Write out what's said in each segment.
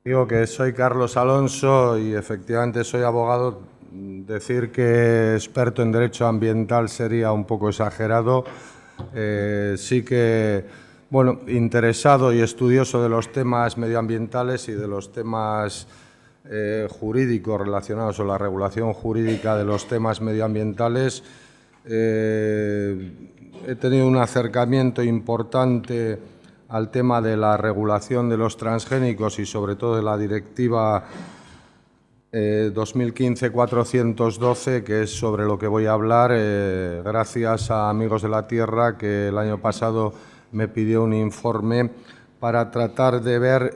Digo que soy Carlos Alonso y efectivamente soy abogado. Decir que experto en derecho ambiental sería un poco exagerado. Sí que, bueno, interesado y estudioso de los temas medioambientales y de los temas jurídicos relacionados con la regulación jurídica de los temas medioambientales. He tenido un acercamiento importante al tema de la regulación de los transgénicos y sobre todo de la directiva 2015-412, que es sobre lo que voy a hablar, gracias a Amigos de la Tierra, que el año pasado me pidió un informe para tratar de ver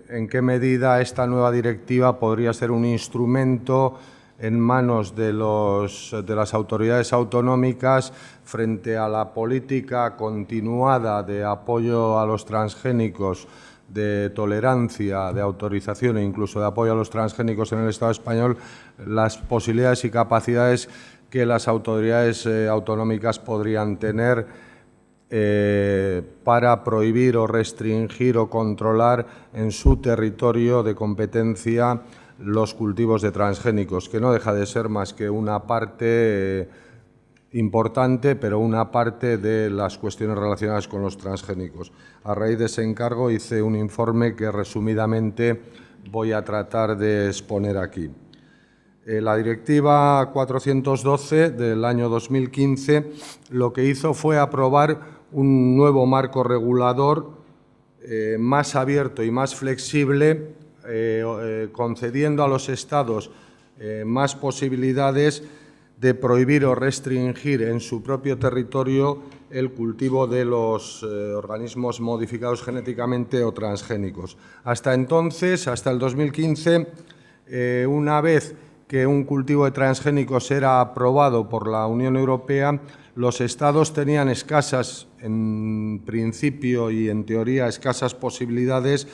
en qué medida esta nueva directiva podría ser un instrumento en manos de las autoridades autonómicas frente a la política continuada de apoyo a los transgénicos, de tolerancia, de autorización e incluso de apoyo a los transgénicos en el Estado español, las posibilidades y capacidades que las autoridades autonómicas podrían tener para prohibir o restringir o controlar en su territorio de competencia los cultivos de transgénicos, que no deja de ser más que una parte importante, pero una parte de las cuestiones relacionadas con los transgénicos. A raíz de ese encargo hice un informe que resumidamente voy a tratar de exponer aquí. La Directiva 412 del año 2015 lo que hizo fue aprobar un nuevo marco regulador más abierto y más flexible, concediendo a los Estados más posibilidades de prohibir o restringir en su propio territorio el cultivo de los organismos modificados genéticamente o transgénicos. Hasta entonces, hasta el 2015, una vez que un cultivo de transgénicos era aprobado por la Unión Europea, los Estados tenían escasas, en principio y en teoría, escasas posibilidades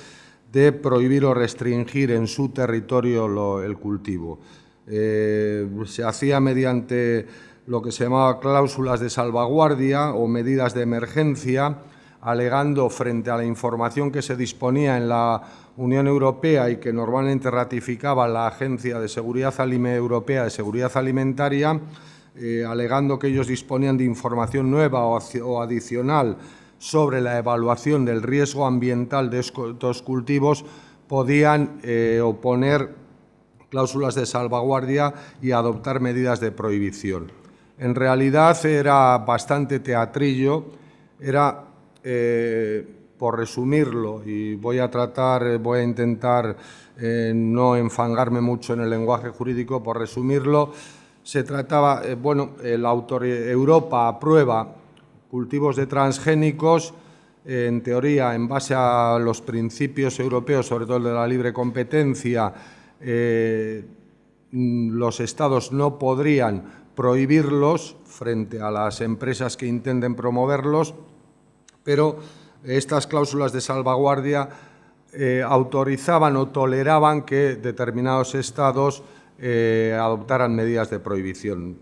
de prohibir o restringir en su territorio el cultivo. Se hacía mediante lo que se llamaba cláusulas de salvaguardia o medidas de emergencia, alegando frente a la información que se disponía en la Unión Europea y que normalmente ratificaba la Agencia de Seguridad Europea de Seguridad Alimentaria, alegando que ellos disponían de información nueva o adicional sobre la evaluación del riesgo ambiental de estos cultivos, podían oponer cláusulas de salvaguardia y adoptar medidas de prohibición. En realidad era bastante teatrillo, era, por resumirlo, y voy a intentar no enfangarme mucho en el lenguaje jurídico, por resumirlo, se trataba, Europa aprueba cultivos de transgénicos, en teoría, en base a los principios europeos, sobre todo el de la libre competencia. Los Estados no podrían prohibirlos frente a las empresas que intenten promoverlos, pero estas cláusulas de salvaguardia autorizaban o toleraban que determinados Estados adoptaran medidas de prohibición,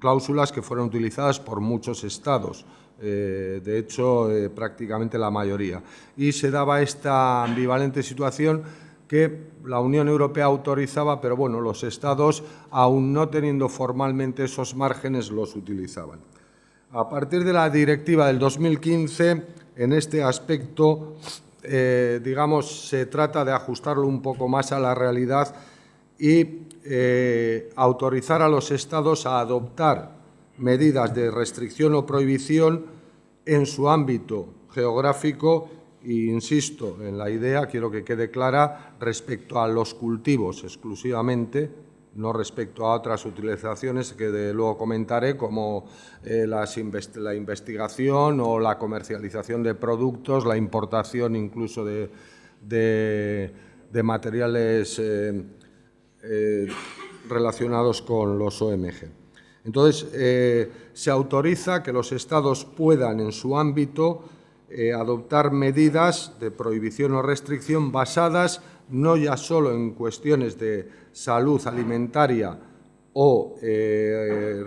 cláusulas que fueron utilizadas por muchos Estados, de hecho prácticamente la mayoría. Y se daba esta ambivalente situación que la Unión Europea autorizaba, pero bueno, los Estados, aún no teniendo formalmente esos márgenes, los utilizaban. A partir de la directiva del 2015, en este aspecto, digamos, se trata de ajustarlo un poco más a la realidad y autorizar a los Estados a adoptar medidas de restricción o prohibición en su ámbito geográfico. E insisto en la idea, quiero que quede clara, respecto a los cultivos exclusivamente, no respecto a otras utilizaciones que luego comentaré, como la investigación o la comercialización de productos, la importación incluso de materiales relacionados con los OMG. Entonces, se autoriza que los Estados puedan, en su ámbito, adoptar medidas de prohibición o restricción basadas no ya solo en cuestiones de salud alimentaria o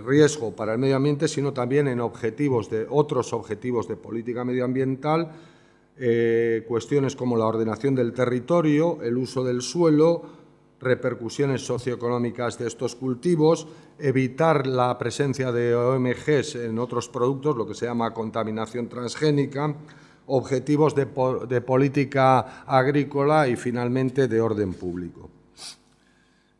riesgo para el medio ambiente, sino también en otros objetivos de política medioambiental, cuestiones como la ordenación del territorio, el uso del suelo, repercusiones socioeconómicas de estos cultivos, evitar la presencia de OMGs en otros productos, lo que se llama contaminación transgénica, objetivos de política agrícola y, finalmente, de orden público.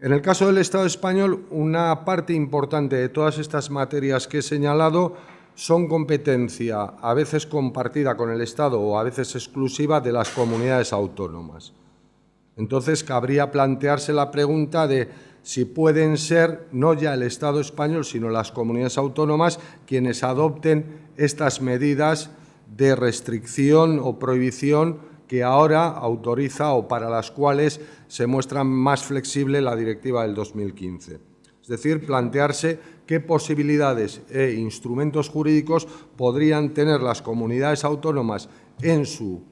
En el caso del Estado español, una parte importante de todas estas materias que he señalado son competencia, a veces compartida con el Estado o a veces exclusiva, de las comunidades autónomas. Entonces, cabría plantearse la pregunta de si pueden ser no ya el Estado español, sino las comunidades autónomas quienes adopten estas medidas de restricción o prohibición que ahora autoriza o para las cuales se muestra más flexible la Directiva del 2015. Es decir, plantearse qué posibilidades e instrumentos jurídicos podrían tener las comunidades autónomas en su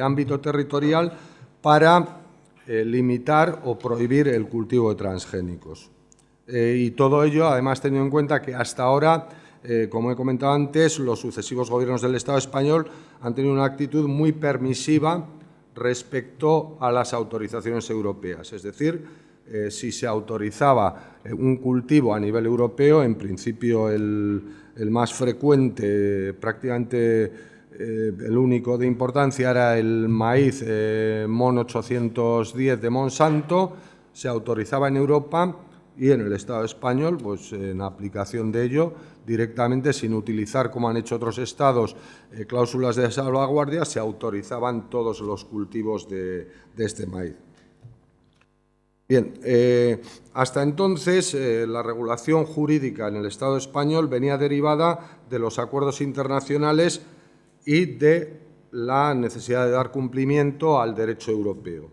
ámbito territorial para limitar o prohibir el cultivo de transgénicos. Y todo ello, además, teniendo en cuenta que hasta ahora, como he comentado antes, los sucesivos gobiernos del Estado español han tenido una actitud muy permisiva respecto a las autorizaciones europeas. Es decir, si se autorizaba un cultivo a nivel europeo, en principio el más frecuente, prácticamente el único de importancia, era el maíz MON 810 de Monsanto. Se autorizaba en Europa y en el Estado español, pues en aplicación de ello, directamente, sin utilizar, como han hecho otros estados, cláusulas de salvaguardia, se autorizaban todos los cultivos de este maíz. Bien, hasta entonces la regulación jurídica en el Estado español venía derivada de los acuerdos internacionales y de la necesidad de dar cumplimiento al derecho europeo.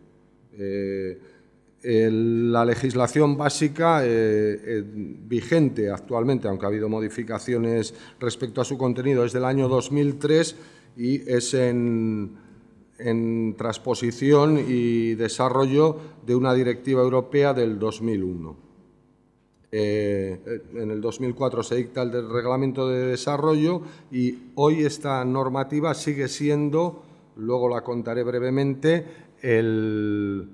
La legislación básica vigente actualmente, aunque ha habido modificaciones respecto a su contenido, es del año 2003 y es en transposición y desarrollo de una directiva europea del 2001. En el 2004 se dicta el reglamento de desarrollo y hoy esta normativa sigue siendo, luego la contaré brevemente, el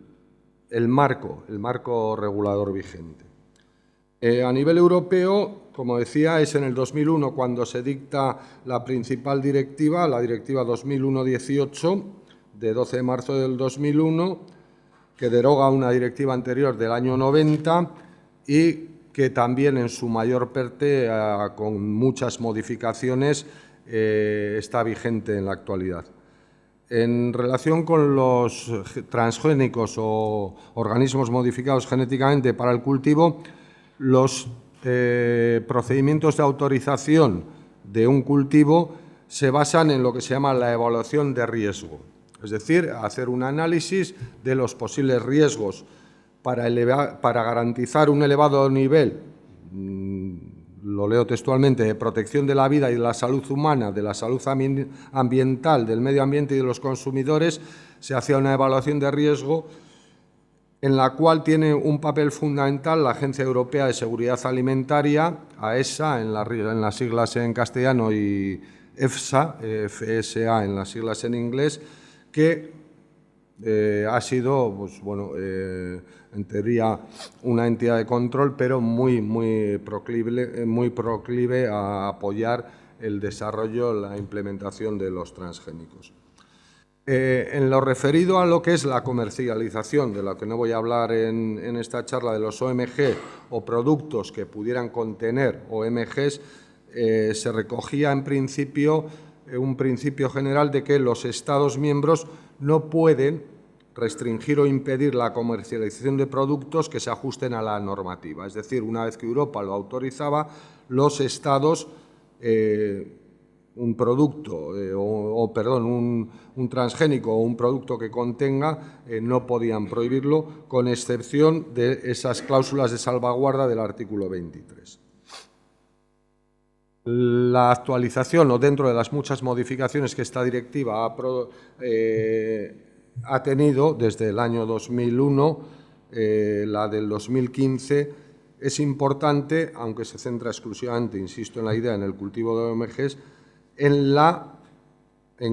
marco regulador vigente. A nivel europeo, como decía, es en el 2001 cuando se dicta la principal directiva, la Directiva 2001-18, de 12 de marzo del 2001, que deroga una directiva anterior del año 90 y que también, en su mayor parte, con muchas modificaciones, está vigente en la actualidad. En relación con los transgénicos o organismos modificados genéticamente para el cultivo, los procedimientos de autorización de un cultivo se basan en lo que se llama la evaluación de riesgo, es decir, hacer un análisis de los posibles riesgos para garantizar un elevado nivel, lo leo textualmente, de protección de la vida y de la salud humana, de la salud ambiental, del medio ambiente y de los consumidores. Se hacía una evaluación de riesgo en la cual tiene un papel fundamental la Agencia Europea de Seguridad Alimentaria, AESA en las siglas en castellano y EFSA, FSA en las siglas en inglés, que ha sido, pues, bueno, en teoría, una entidad de control, pero muy proclive a apoyar el desarrollo, la implementación de los transgénicos. En lo referido a lo que es la comercialización, de lo que no voy a hablar en esta charla, de los OMG o productos que pudieran contener OMGs, se recogía en principio un principio general de que los Estados miembros no pueden restringir o impedir la comercialización de productos que se ajusten a la normativa. Es decir, una vez que Europa lo autorizaba, los Estados, un producto, un transgénico o un producto que contenga, no podían prohibirlo, con excepción de esas cláusulas de salvaguarda del artículo 23. La actualización, o dentro de las muchas modificaciones que esta directiva ha tenido desde el año 2001, la del 2015 es importante, aunque se centra exclusivamente, insisto en la idea, en el cultivo de OMGs, en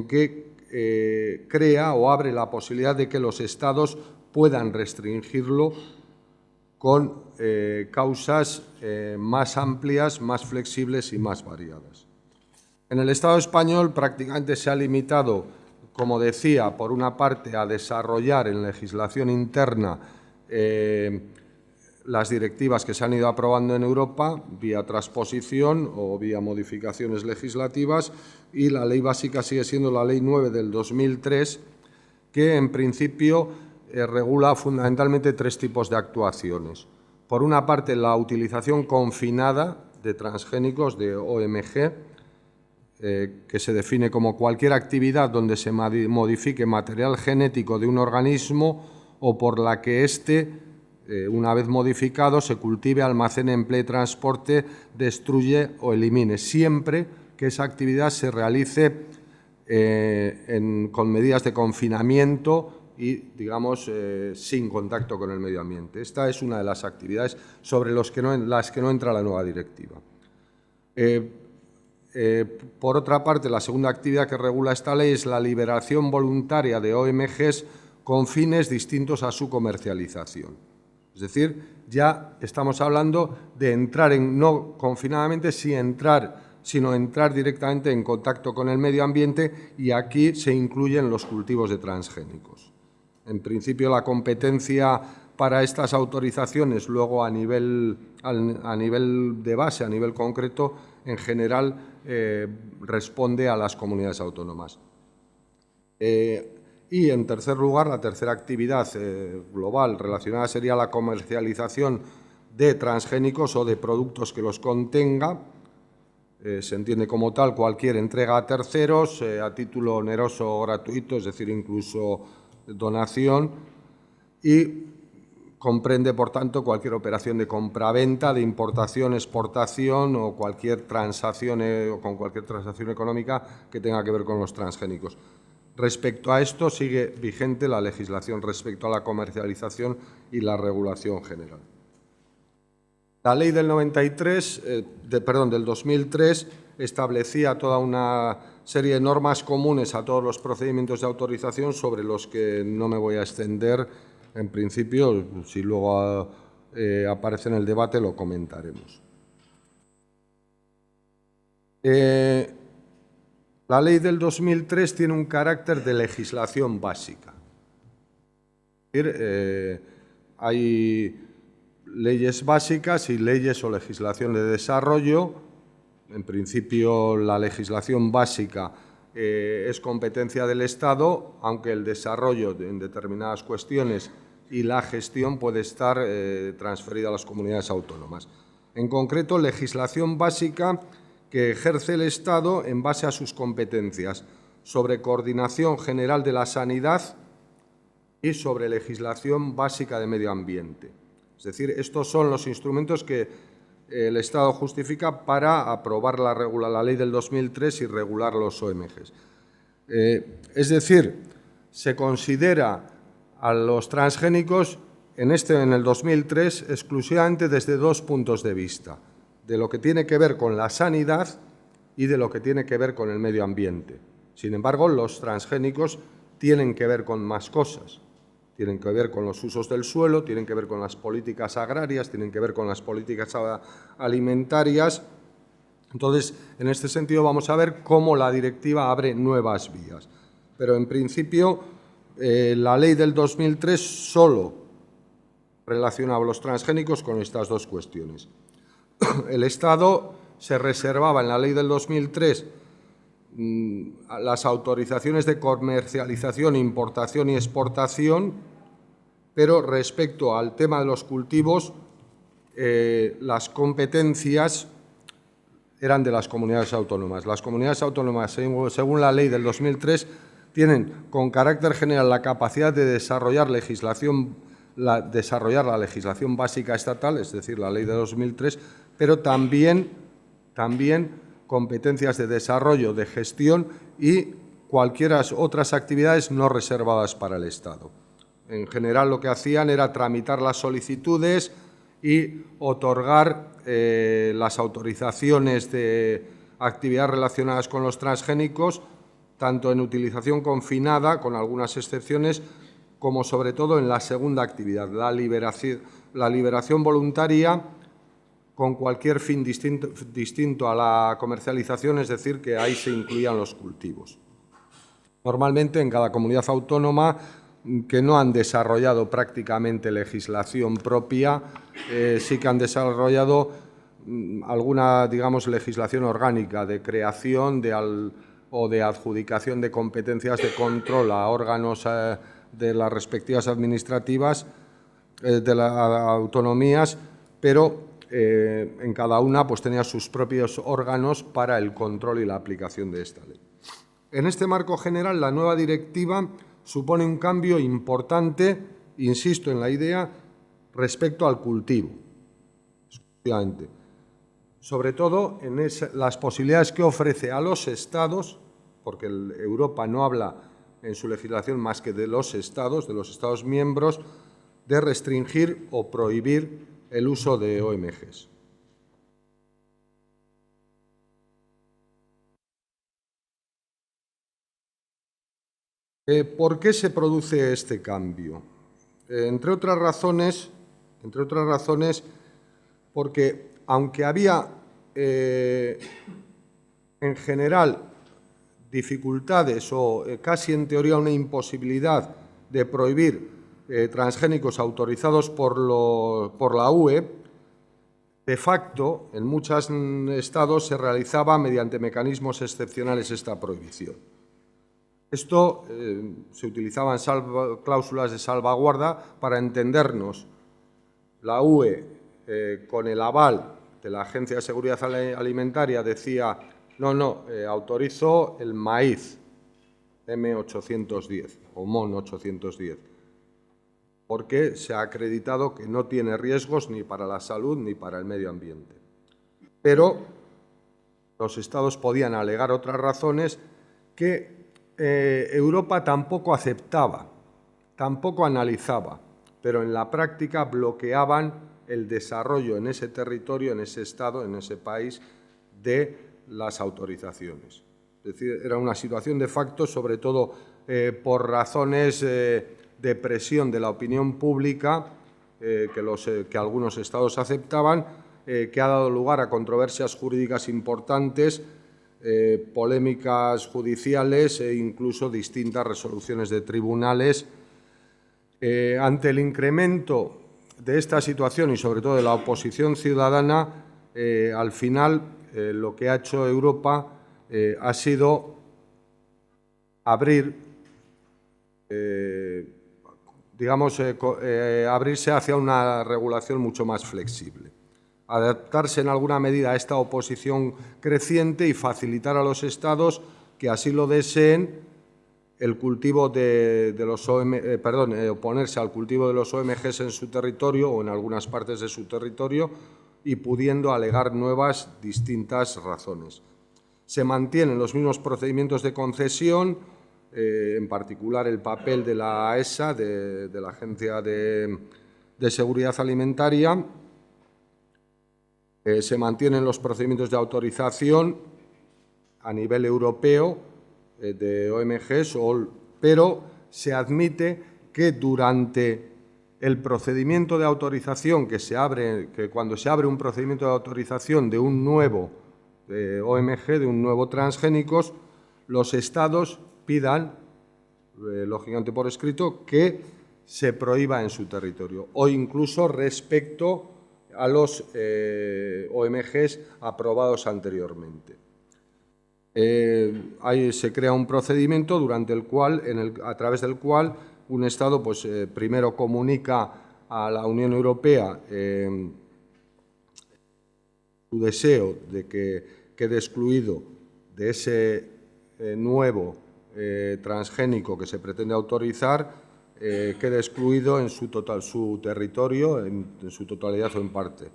que crea o abre la posibilidad de que los Estados puedan restringirlo con causas más amplias, más flexibles y más variadas. En el Estado español prácticamente se ha limitado, como decía, por una parte a desarrollar en legislación interna las directivas que se han ido aprobando en Europa vía transposición o vía modificaciones legislativas, y la ley básica sigue siendo la Ley 9 del 2003, que en principio regula fundamentalmente tres tipos de actuaciones. Por una parte, la utilización confinada de transgénicos, de OMG, que se define como cualquier actividad donde se modifique material genético de un organismo o por la que éste, una vez modificado, se cultive, almacene, emplee, transporte, destruye o elimine, siempre que esa actividad se realice con medidas de confinamiento y, digamos, sin contacto con el medio ambiente. Esta es una de las actividades sobre las que no entra la nueva directiva. Por otra parte, la segunda actividad que regula esta ley es la liberación voluntaria de OMGs con fines distintos a su comercialización. Es decir, ya estamos hablando de entrar no confinadamente, sino entrar directamente en contacto con el medio ambiente, y aquí se incluyen los cultivos de transgénicos. En principio, la competencia para estas autorizaciones, luego a nivel de base, a nivel concreto, en general responde a las comunidades autónomas. Y, en tercer lugar, la tercera actividad global relacionada sería la comercialización de transgénicos o de productos que los contenga. Se entiende como tal cualquier entrega a terceros a título oneroso o gratuito, es decir, incluso donación, y comprende, por tanto, cualquier operación de compraventa, de importación, exportación o cualquier transacción económica que tenga que ver con los transgénicos. Respecto a esto, sigue vigente la legislación respecto a la comercialización y la regulación general. La ley del 2003 establecía toda una serie de normas comunes a todos los procedimientos de autorización, sobre los que no me voy a extender. En principio, si luego aparece en el debate, lo comentaremos. La ley del 2003 tiene un carácter de legislación básica. Es decir, hay leyes básicas y leyes o legislación de desarrollo. En principio, la legislación básica es competencia del Estado, aunque el desarrollo en determinadas cuestiones y la gestión puede estar transferida a las comunidades autónomas. En concreto, legislación básica que ejerce el Estado en base a sus competencias sobre coordinación general de la sanidad y sobre legislación básica de medio ambiente. Es decir, estos son los instrumentos que el Estado justifica para aprobar la ley del 2003 y regular los OMGs. Es decir, se considera a los transgénicos en el 2003 exclusivamente desde dos puntos de vista: de lo que tiene que ver con la sanidad y de lo que tiene que ver con el medio ambiente. Sin embargo, los transgénicos tienen que ver con más cosas. Tienen que ver con los usos del suelo, tienen que ver con las políticas agrarias, tienen que ver con las políticas alimentarias. Entonces, en este sentido, vamos a ver cómo la directiva abre nuevas vías. Pero, en principio, la ley del 2003 solo relacionaba los transgénicos con estas dos cuestiones. El Estado se reservaba en la ley del 2003 las autorizaciones de comercialización, importación y exportación, pero respecto al tema de los cultivos, las competencias eran de las comunidades autónomas. Las comunidades autónomas, según la ley del 2003, tienen con carácter general la capacidad de desarrollar la legislación básica estatal, es decir, la ley de 2003, pero también competencias de desarrollo, de gestión y cualquiera otras actividades no reservadas para el Estado. En general, lo que hacían era tramitar las solicitudes y otorgar las autorizaciones de actividades relacionadas con los transgénicos tanto en utilización confinada, con algunas excepciones, como sobre todo en la segunda actividad, la liberación voluntaria con cualquier fin distinto a la comercialización, es decir, que ahí se incluían los cultivos. Normalmente en cada comunidad autónoma que no han desarrollado prácticamente legislación propia, sí que han desarrollado alguna, digamos, legislación orgánica de creación o de adjudicación de competencias de control a órganos de las respectivas administrativas de las autonomías, pero en cada una pues, tenía sus propios órganos para el control y la aplicación de esta ley. En este marco general, la nueva directiva supone un cambio importante, insisto en la idea, respecto al cultivo, exclusivamente. Sobre todo en las posibilidades que ofrece a los Estados, porque Europa no habla en su legislación más que de los Estados miembros, de restringir o prohibir el uso de OMGs. ¿Por qué se produce este cambio? Entre otras razones, porque aunque había en general dificultades o casi en teoría una imposibilidad de prohibir transgénicos autorizados por la UE, de facto, en muchos estados se realizaba mediante mecanismos excepcionales esta prohibición. Esto se utilizaban cláusulas de salvaguarda para entendernos. La UE, con el aval de la Agencia de Seguridad Alimentaria, decía no, autorizo el maíz M810 o MON 810, porque se ha acreditado que no tiene riesgos ni para la salud ni para el medio ambiente. Pero los Estados podían alegar otras razones que Europa tampoco aceptaba, tampoco analizaba, pero en la práctica bloqueaban el desarrollo en ese territorio, en ese Estado, en ese país, de las autorizaciones. Es decir, era una situación de facto, sobre todo por razones de presión de la opinión pública que algunos Estados aceptaban, que ha dado lugar a controversias jurídicas importantes, polémicas judiciales e incluso distintas resoluciones de tribunales. Ante el incremento de esta situación y sobre todo de la oposición ciudadana, al final lo que ha hecho Europa ha sido abrir, abrirse hacia una regulación mucho más flexible, adaptarse en alguna medida a esta oposición creciente y facilitar a los Estados que así lo deseen el cultivo oponerse al cultivo de los OMGs en su territorio o en algunas partes de su territorio y pudiendo alegar nuevas distintas razones. Se mantienen los mismos procedimientos de concesión, en particular el papel de la AESA, de la Agencia de Seguridad Alimentaria. Se mantienen los procedimientos de autorización a nivel europeo de OMGs, pero se admite que durante el procedimiento de autorización que cuando se abre un procedimiento de autorización de un nuevo OMG, de un nuevo transgénicos, los Estados pidan, lógicamente por escrito, que se prohíba en su territorio o incluso respecto a los OMGs aprobados anteriormente. Ahí se crea un procedimiento a través del cual un Estado primero comunica a la Unión Europea su deseo de que quede excluido de ese nuevo transgénico que se pretende autorizar, quede excluido en su territorio, en su totalidad o en parte.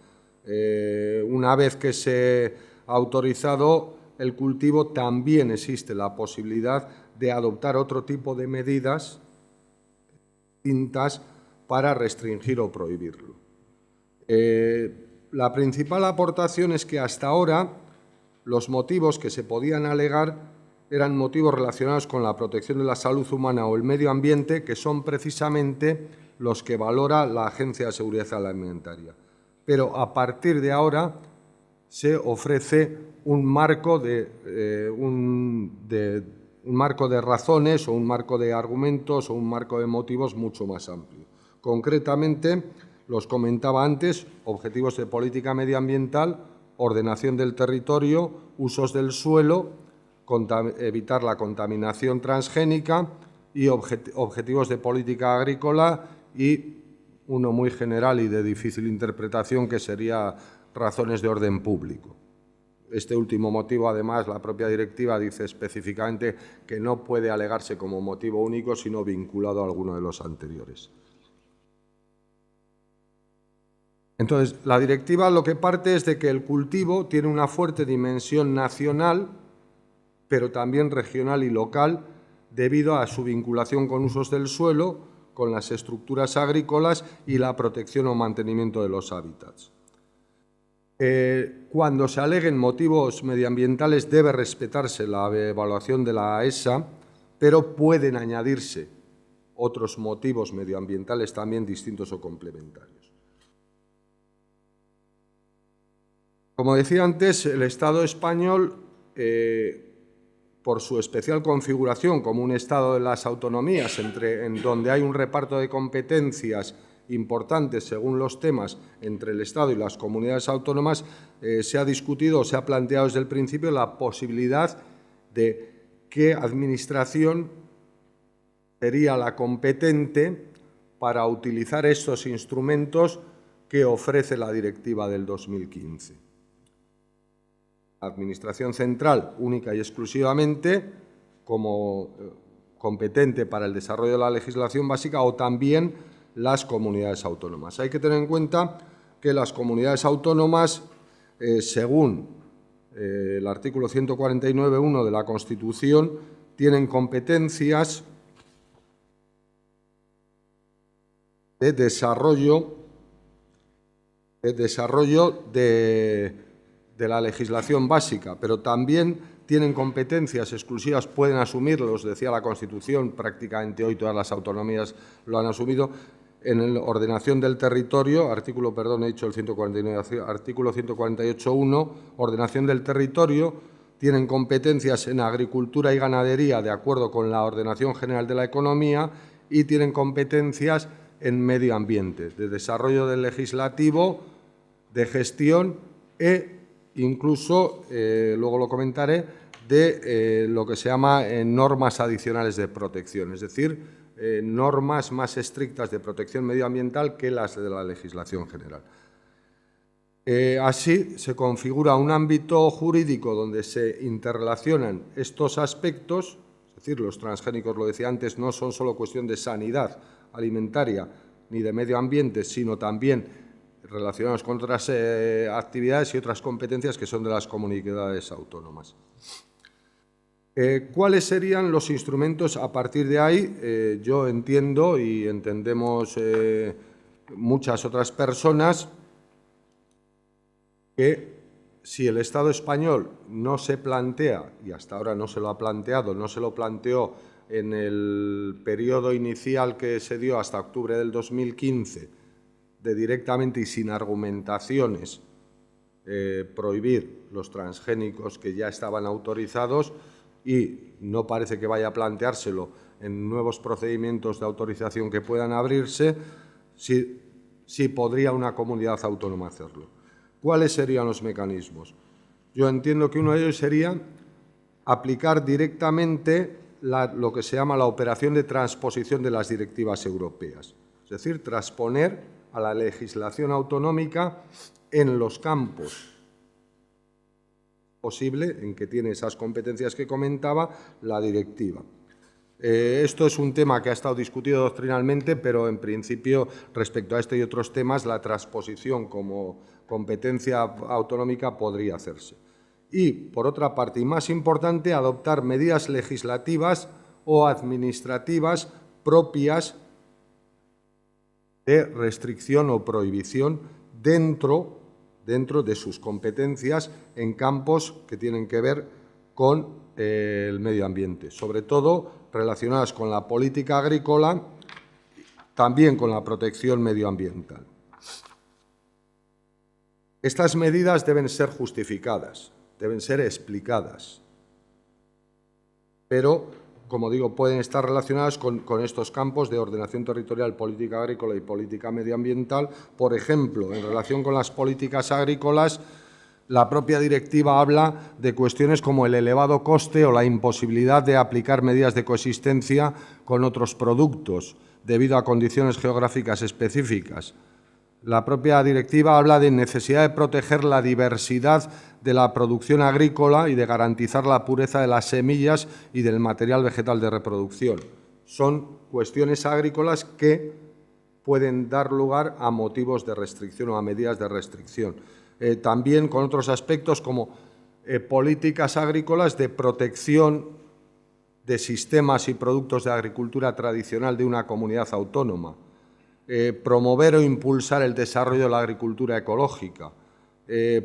Una vez que se ha autorizado el cultivo, también existe la posibilidad de adoptar otro tipo de medidas distintas para restringir o prohibirlo. La principal aportación es que hasta ahora los motivos que se podían alegar eran motivos relacionados con la protección de la salud humana o el medio ambiente, que son precisamente los que valora la Agencia de Seguridad Alimentaria. Pero a partir de ahora se ofrece un marco de razones o un marco de argumentos o un marco de motivos mucho más amplio. Concretamente, los comentaba antes: objetivos de política medioambiental, ordenación del territorio, usos del suelo, evitar la contaminación transgénica y objetivos de política agrícola, y uno muy general y de difícil interpretación, que sería razones de orden público. Este último motivo, además, la propia directiva dice específicamente que no puede alegarse como motivo único, sino vinculado a alguno de los anteriores. Entonces, la directiva lo que parte es de que el cultivo tiene una fuerte dimensión nacional, pero también regional y local, debido a su vinculación con usos del suelo, con las estructuras agrícolas y la protección o mantenimiento de los hábitats. Cuando se aleguen motivos medioambientales debe respetarse la evaluación de la ESA, pero pueden añadirse otros motivos medioambientales también distintos o complementarios. Como decía antes, el Estado español, por su especial configuración como un Estado de las autonomías, en donde hay un reparto de competencias importantes según los temas entre el Estado y las comunidades autónomas, se ha discutido o se ha planteado desde el principio la posibilidad de qué administración sería la competente para utilizar estos instrumentos que ofrece la directiva del 2015. Administración central, única y exclusivamente, como competente para el desarrollo de la legislación básica, o también las comunidades autónomas. Hay que tener en cuenta que las comunidades autónomas, según el artículo 149.1 de la Constitución, tienen competencias de desarrollo de la legislación básica, pero también tienen competencias exclusivas, pueden asumirlos, decía la Constitución, prácticamente hoy todas las autonomías lo han asumido, en la ordenación del territorio, artículo 148.1, ordenación del territorio, tienen competencias en agricultura y ganadería de acuerdo con la ordenación general de la economía, y tienen competencias en medio ambiente, de desarrollo del legislativo, de gestión e incluso, luego lo comentaré, de lo que se llama normas adicionales de protección, es decir, normas más estrictas de protección medioambiental que las de la legislación general. Así se configura un ámbito jurídico donde se interrelacionan estos aspectos, es decir, los transgénicos, lo decía antes, no son solo cuestión de sanidad alimentaria ni de medio ambiente, sino también relacionados con otras actividades y otras competencias que son de las comunidades autónomas. ¿Cuáles serían los instrumentos a partir de ahí? Yo entiendo y entendemos muchas otras personas que si el Estado español no se plantea, y hasta ahora no se lo ha planteado, no se lo planteó en el periodo inicial que se dio hasta octubre del 2015, de directamente y sin argumentaciones prohibir los transgénicos que ya estaban autorizados, y no parece que vaya a planteárselo en nuevos procedimientos de autorización que puedan abrirse, sí podría una comunidad autónoma hacerlo. ¿Cuáles serían los mecanismos? Yo entiendo que uno de ellos sería aplicar directamente lo que se llama la operación de transposición de las directivas europeas, es decir, transponer a la legislación autonómica en los campos posible en que tiene esas competencias que comentaba la directiva. Esto es un tema que ha estado discutido doctrinalmente, pero en principio, respecto a este y otros temas, la transposición como competencia autonómica podría hacerse. Y, por otra parte, y más importante, adoptar medidas legislativas o administrativas propias de restricción o prohibición dentro de sus competencias en campos que tienen que ver con el medio ambiente, sobre todo relacionadas con la política agrícola, también con la protección medioambiental. Estas medidas deben ser justificadas, deben ser explicadas, pero, como digo, pueden estar relacionadas con estos campos de ordenación territorial, política agrícola y política medioambiental. Por ejemplo, en relación con las políticas agrícolas, la propia directiva habla de cuestiones como el elevado coste o la imposibilidad de aplicar medidas de coexistencia con otros productos debido a condiciones geográficas específicas. La propia directiva habla de necesidad de proteger la diversidad de la producción agrícola y de garantizar la pureza de las semillas y del material vegetal de reproducción. Son cuestiones agrícolas que pueden dar lugar a motivos de restricción o a medidas de restricción. También con otros aspectos como políticas agrícolas de protección de sistemas y productos de agricultura tradicional de una comunidad autónoma, promover o impulsar el desarrollo de la agricultura ecológica,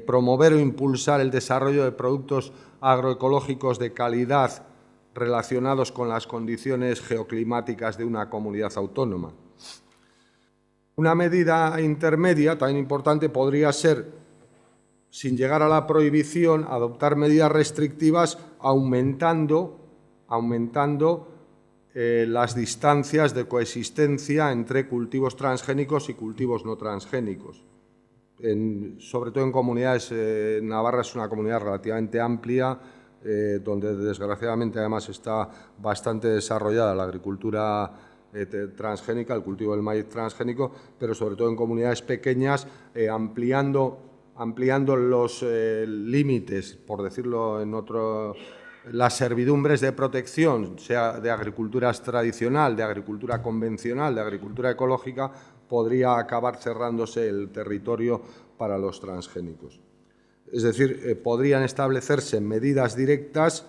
promover o impulsar el desarrollo de productos agroecológicos de calidad relacionados con las condiciones geoclimáticas de una comunidad autónoma. Una medida intermedia, también importante, podría ser, sin llegar a la prohibición, adoptar medidas restrictivas aumentando las distancias de coexistencia entre cultivos transgénicos y cultivos no transgénicos. Sobre todo en comunidades, Navarra es una comunidad relativamente amplia, donde desgraciadamente además está bastante desarrollada la agricultura transgénica, el cultivo del maíz transgénico, pero sobre todo en comunidades pequeñas, ampliando los límites, por decirlo en otro, las servidumbres de protección, sea de agricultura tradicional, de agricultura convencional, de agricultura ecológica, podría acabar cerrándose el territorio para los transgénicos. Es decir, podrían establecerse medidas directas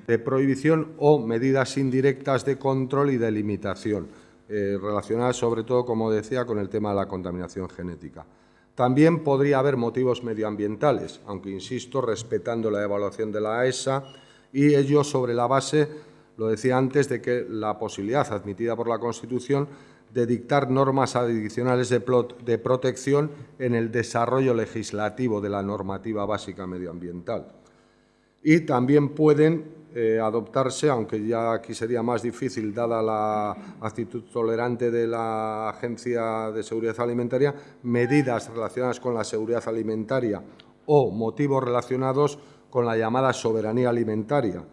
de prohibición o medidas indirectas de control y de limitación, relacionadas sobre todo, como decía, con el tema de la contaminación genética. También podría haber motivos medioambientales, aunque, insisto, respetando la evaluación de la AESA, y ello sobre la base, lo decía antes, de que la posibilidad admitida por la Constitución de dictar normas adicionales de protección en el desarrollo legislativo de la normativa básica medioambiental. Y también pueden adoptarse, aunque ya aquí sería más difícil dada la actitud tolerante de la Agencia de Seguridad Alimentaria, medidas relacionadas con la seguridad alimentaria o motivos relacionados con la llamada soberanía alimentaria,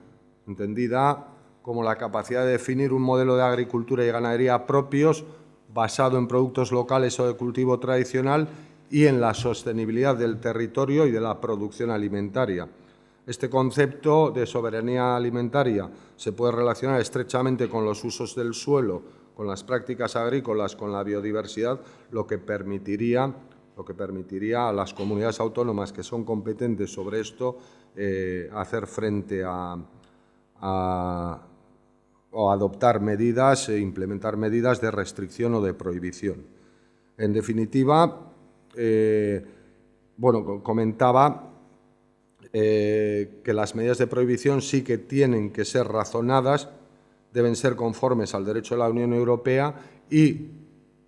entendida como la capacidad de definir un modelo de agricultura y ganadería propios basado en productos locales o de cultivo tradicional y en la sostenibilidad del territorio y de la producción alimentaria. Este concepto de soberanía alimentaria se puede relacionar estrechamente con los usos del suelo, con las prácticas agrícolas, con la biodiversidad, lo que permitiría a las comunidades autónomas que son competentes sobre esto hacer frente o adoptar medidas e implementar medidas de restricción o de prohibición. En definitiva, comentaba que las medidas de prohibición sí que tienen que ser razonadas, deben ser conformes al derecho de la Unión Europea y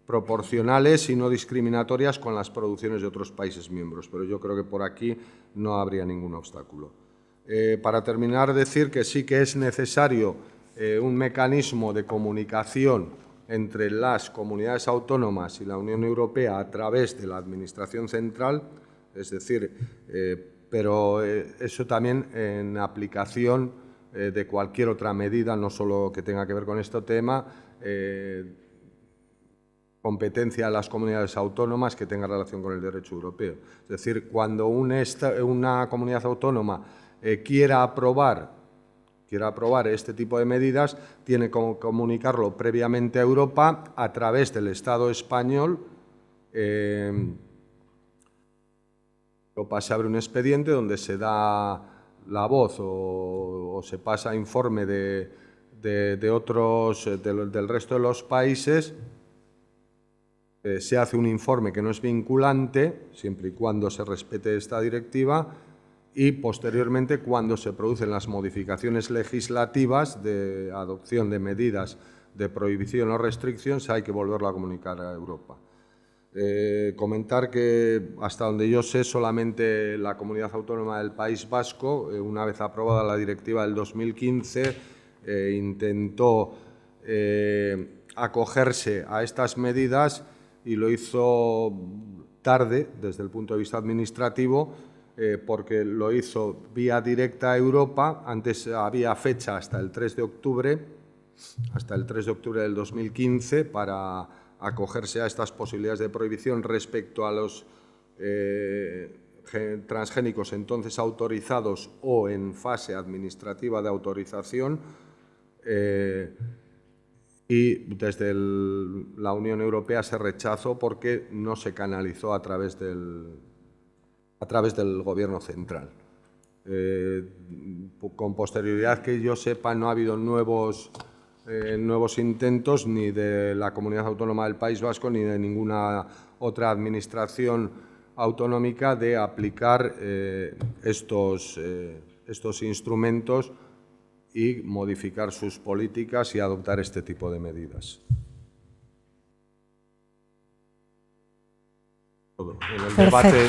proporcionales y no discriminatorias con las producciones de otros países miembros, pero yo creo que por aquí no habría ningún obstáculo. Para terminar, decir que sí que es necesario un mecanismo de comunicación entre las comunidades autónomas y la Unión Europea a través de la Administración central, es decir, pero eso también en aplicación de cualquier otra medida, no solo que tenga que ver con este tema, competencia de las comunidades autónomas que tenga relación con el derecho europeo. Es decir, cuando una comunidad autónoma quiera aprobar este tipo de medidas, tiene que comunicarlo previamente a Europa a través del Estado español. Se abre un expediente donde se da la voz o se pasa informe del resto de los países. Se hace un informe que no es vinculante, siempre y cuando se respete esta directiva, y posteriormente, cuando se producen las modificaciones legislativas de adopción de medidas de prohibición o restricción, hay que volverlo a comunicar a Europa. Comentar que, hasta donde yo sé, solamente la Comunidad Autónoma del País Vasco, una vez aprobada la directiva del 2015, intentó acogerse a estas medidas y lo hizo tarde desde el punto de vista administrativo, porque lo hizo vía directa a Europa. Antes había fecha hasta el 3 de octubre, del 2015, para acogerse a estas posibilidades de prohibición respecto a los transgénicos entonces autorizados o en fase administrativa de autorización, y desde la Unión Europea se rechazó porque no se canalizó a través del Gobierno central. Con posterioridad, que yo sepa, no ha habido nuevos intentos ni de la Comunidad Autónoma del País Vasco ni de ninguna otra administración autonómica de aplicar estos instrumentos y modificar sus políticas y adoptar este tipo de medidas. En el debate